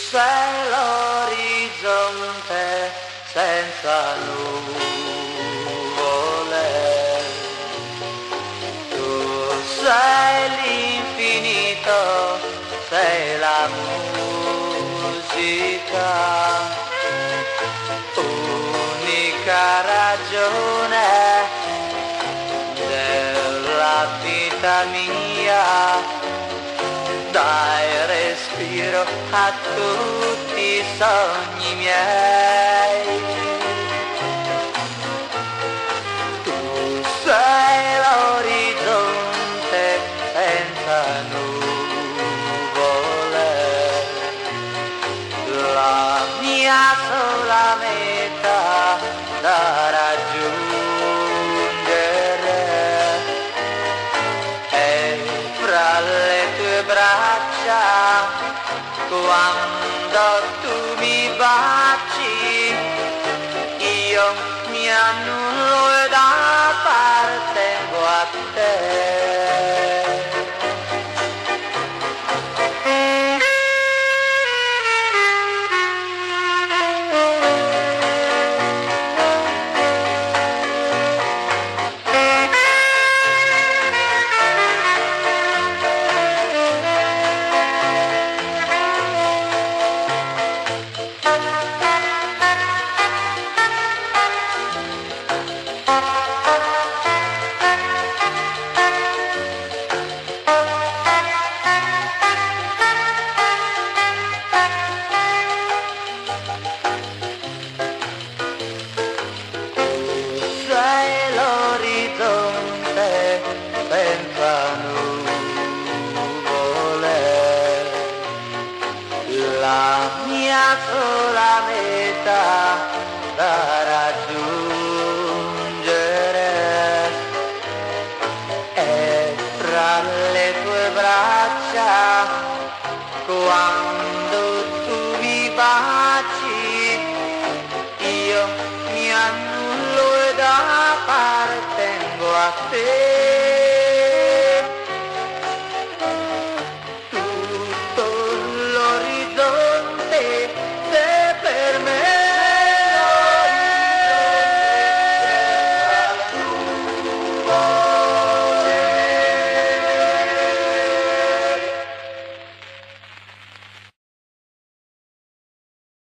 sei l'orizzonte senza nuvole, tu sei l'infinito, sei la musica, unica ragione della vita mia. Dai respiro a tutti i sogni miei. Tu sei l'orizzonte senza nuvole, la mia sola meta da raggiungere. E fra le tue braccia, quando tu mi baci, io mi annullo ed appartengo a te. Senza nuvole, la mia sola meta da raggiungere è fra le tue braccia, quando tu mi baci, io mi annullo ed appartengo a te.